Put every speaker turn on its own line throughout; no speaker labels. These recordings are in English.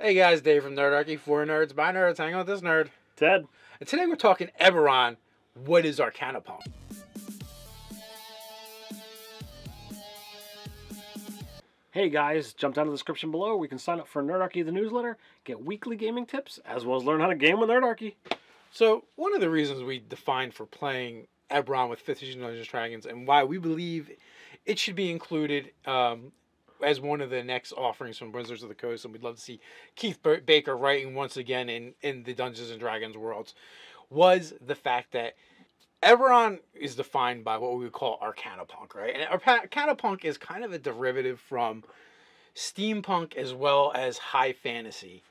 Hey guys, Dave from Nerdarchy, for nerds, by nerds, hang on with this nerd.
Ted.
And today we're talking Eberron. What is Arcane-punk?
Hey guys, jump down to the description below. We can sign up for Nerdarchy the newsletter, get weekly gaming tips, as well as learn how to game with Nerdarchy.
So, one of the reasons we defined for playing Eberron with 5th edition Dungeons & Dragons and why we believe it should be included as one of the next offerings from Wizards of the Coast, and we'd love to see Keith Baker writing once again in the Dungeons & Dragons worlds, was the fact that Eberron is defined by what we would call Arcane-punk, right? And Arcane-punk is kind of a derivative from Steampunk as well as high fantasy.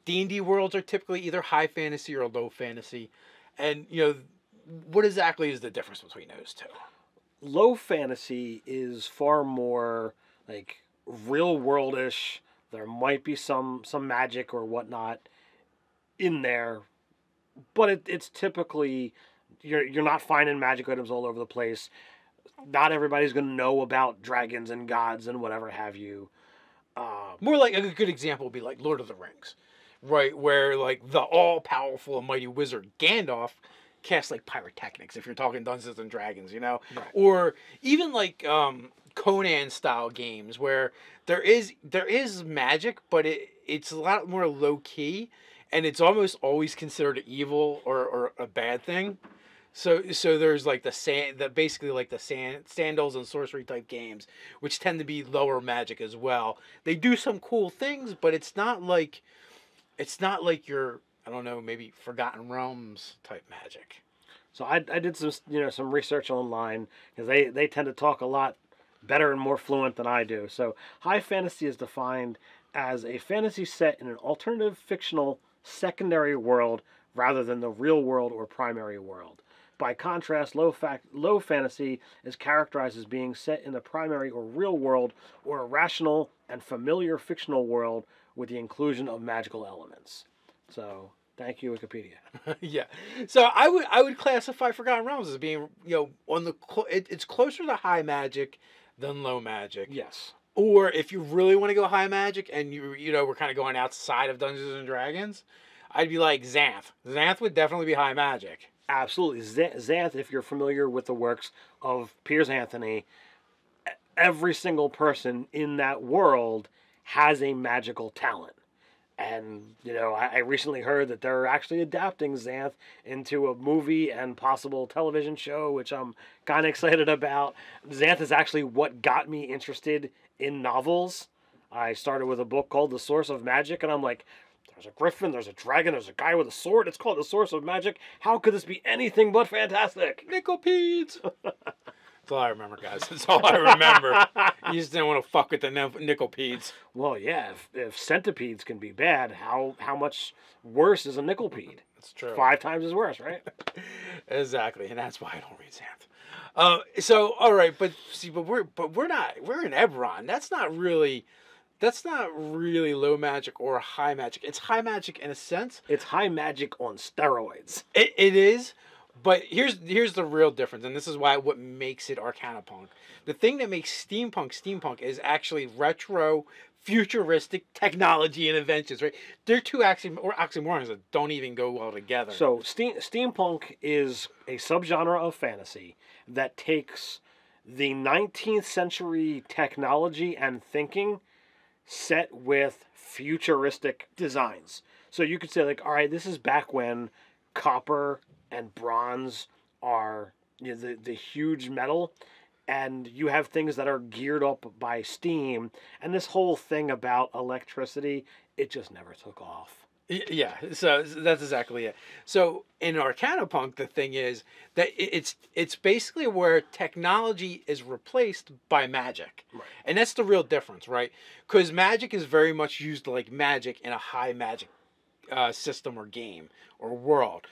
D&D worlds are typically either high fantasy or low fantasy. And, you know, what exactly is the difference between those two?
Low fantasy is far more like real worldish. There might be some magic or whatnot in there, but it's typically you're not finding magic items all over the place. Not everybody's going to know about dragons and gods and whatever have you.
More like a good example would be like Lord of the Rings, right? Where like the all-powerful and mighty wizard Gandalf casts like pyrotechnics, if you're talking Dungeons and Dragons, you know?
Right.
Or even like Conan style games where there is magic, but it's a lot more low key, and it's almost always considered evil or a bad thing. So there's like basically like the sandals and sorcery type games, which tend to be lower magic as well. They do some cool things, but it's not like your, I don't know, maybe Forgotten Realms type magic.
So I did some research online because they tend to talk a lot better and more fluent than I do. So high fantasy is defined as a fantasy set in an alternative fictional secondary world rather than the real world or primary world. By contrast, low fantasy is characterized as being set in the primary or real world or a rational and familiar fictional world with the inclusion of magical elements. So, thank you, Wikipedia.
Yeah. So I would classify Forgotten Realms as being, you know, it's closer to high magic than low magic.
Yes.
Or if you really want to go high magic and you know we're kind of going outside of Dungeons and Dragons, I'd be like Xanth. Xanth would definitely be high magic.
Absolutely. Xanth, if you're familiar with the works of Piers Anthony, every single person in that world has a magical talent. And, you know, I recently heard that they're actually adapting Xanth into a movie and possible television show, which I'm kind of excited about. Xanth is actually what got me interested in novels. I started with a book called The Source of Magic, and I'm like, there's a griffin, there's a dragon, there's a guy with a sword. It's called The Source of Magic. How could this be anything but fantastic?
Nicklepedes! That's all I remember, guys. That's all I remember. You just didn't want to fuck with the Nicklepedes.
Well, yeah, if centipedes can be bad, how much worse is a Nicklepede?
That's true.
5 times as worse, right?
Exactly, and that's why I don't read Xanth. So, all right, but we're in Eberron. That's not really low magic or high magic. It's high magic in a sense.
It's high magic on steroids.
It is, but here's the real difference, and this is what makes it Arcane-punk. The thing that makes Steampunk is actually retro, futuristic technology and inventions, right? They're two oxymorons that don't even go well together.
So Steampunk is a subgenre of fantasy that takes the 19th century technology and thinking set with futuristic designs. So you could say like, all right, this is back when copper and bronze are, you know, the huge metal, and you have things that are geared up by steam, and this whole thing about electricity, it just never took off.
Yeah, so that's exactly it. So in Arcane-punk, the thing is that it's basically where technology is replaced by magic.
Right.
And that's the real difference, right? Because magic is very much used like magic in a high magic system or game or world.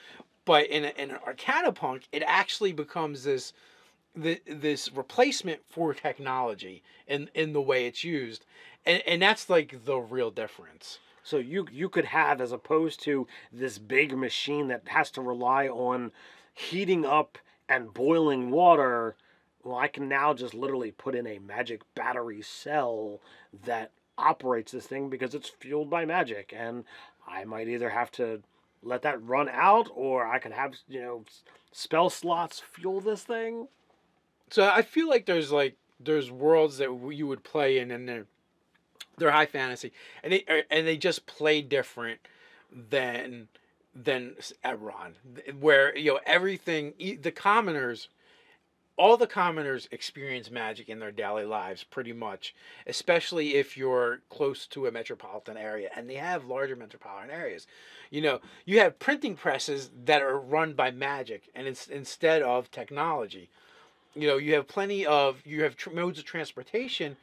But in an Arcane-punk, it actually becomes this replacement for technology in the way it's used. And that's like the real difference.
So you could have, as opposed to this big machine that has to rely on heating up and boiling water, well, I can now just literally put in a magic battery cell that operates this thing because it's fueled by magic, and I might either have to let that run out, or I can have, spell slots fuel this thing.
So I feel like there's worlds that you would play in, and they're high fantasy, and they just play different than Eberron, where everything, all the commoners experience magic in their daily lives pretty much, especially if you're close to a metropolitan area, and they have larger metropolitan areas. You have printing presses that are run by magic, and it's instead of technology. You have modes of transportation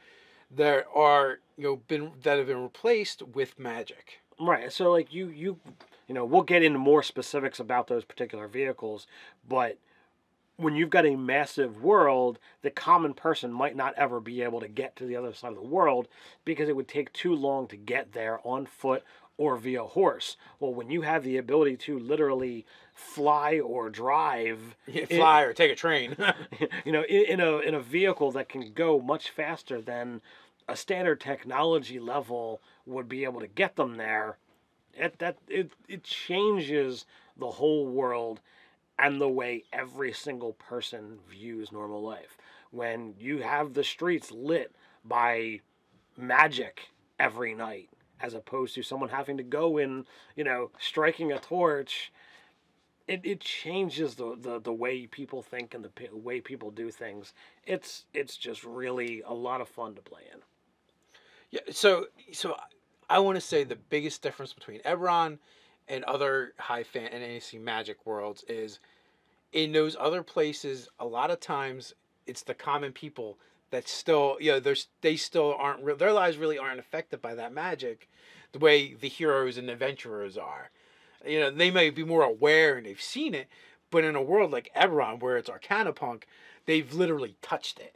that are that have been replaced with magic.
Right. So like we'll get into more specifics about those particular vehicles, but when you've got a massive world, the common person might not ever be able to get to the other side of the world because it would take too long to get there on foot or via horse. Well, when you have the ability to literally fly or drive,
or take a train,
in a vehicle that can go much faster than a standard technology level would be able to get them there, it changes the whole world and the way every single person views normal life. When you have the streets lit by magic every night, as opposed to someone having to go in, striking a torch, it changes the way people think and the way people do things. It's just really a lot of fun to play in.
Yeah, so I want to say the biggest difference between Eberron and other high fantasy magic worlds is, in those other places, a lot of times it's the common people that still, they still aren't, their lives really aren't affected by that magic the way the heroes and adventurers are. They may be more aware and they've seen it, but in a world like Eberron, where it's Arcane-punk, they've literally touched it.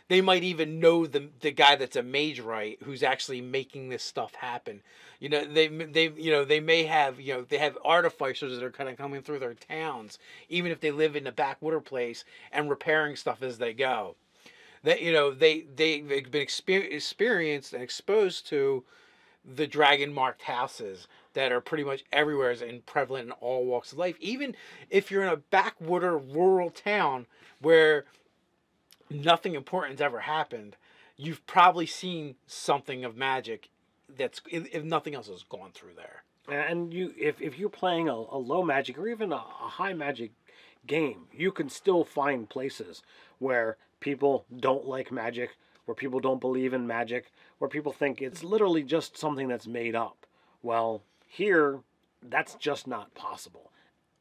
They might even know the guy that's a mage, right, who's actually making this stuff happen. They may have, they have artificers that are kind of coming through their towns, even if they live in a backwater place, and repairing stuff as they go. That they've been experienced and exposed to the dragon marked houses that are pretty much everywhere and prevalent in all walks of life. Even if you're in a backwater rural town where nothing important's ever happened, you've probably seen something of magic that's, if nothing else, has gone through there.
And if you're playing a low magic or even a high magic game, you can still find places where people don't like magic, where people don't believe in magic, where people think it's literally just something that's made up. Well, here, that's just not possible.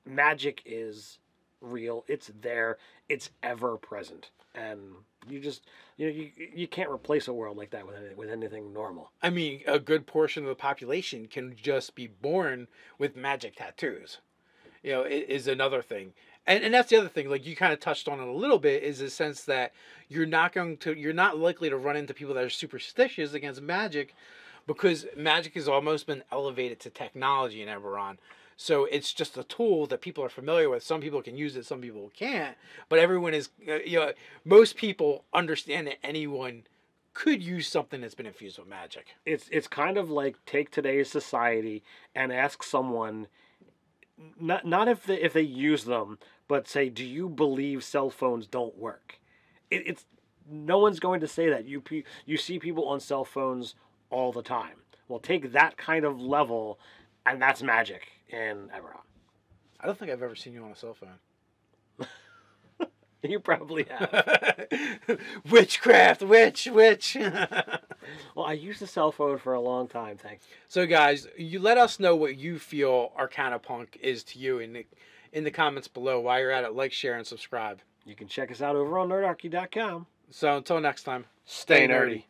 Magic is real. It's there. It's ever present. And you can't replace a world like that with anything normal.
I mean, a good portion of the population can just be born with magic tattoos. It is another thing. And that's the other thing, like you kind of touched on it a little bit, is the sense that you're not likely to run into people that are superstitious against magic, because magic has almost been elevated to technology in Eberron. So it's just a tool that people are familiar with. Some people can use it, some people can't. But everyone is, most people understand that anyone could use something that's been infused with magic.
It's kind of like take today's society and ask someone, not if they use them, but say, do you believe cell phones don't work? It's no one's going to say that. You see people on cell phones all the time. Well, take that kind of level, and that's magic in Eberron.
I don't think I've ever seen you on a cell phone.
You probably have.
Witchcraft, witch.
Well, I used a cell phone for a long time, thanks.
So, guys, you let us know what you feel Arcane-punk is to you in the comments below. While you're at it, like, share, and subscribe.
You can check us out over on nerdarchy.com.
So, until next time,
stay nerdy.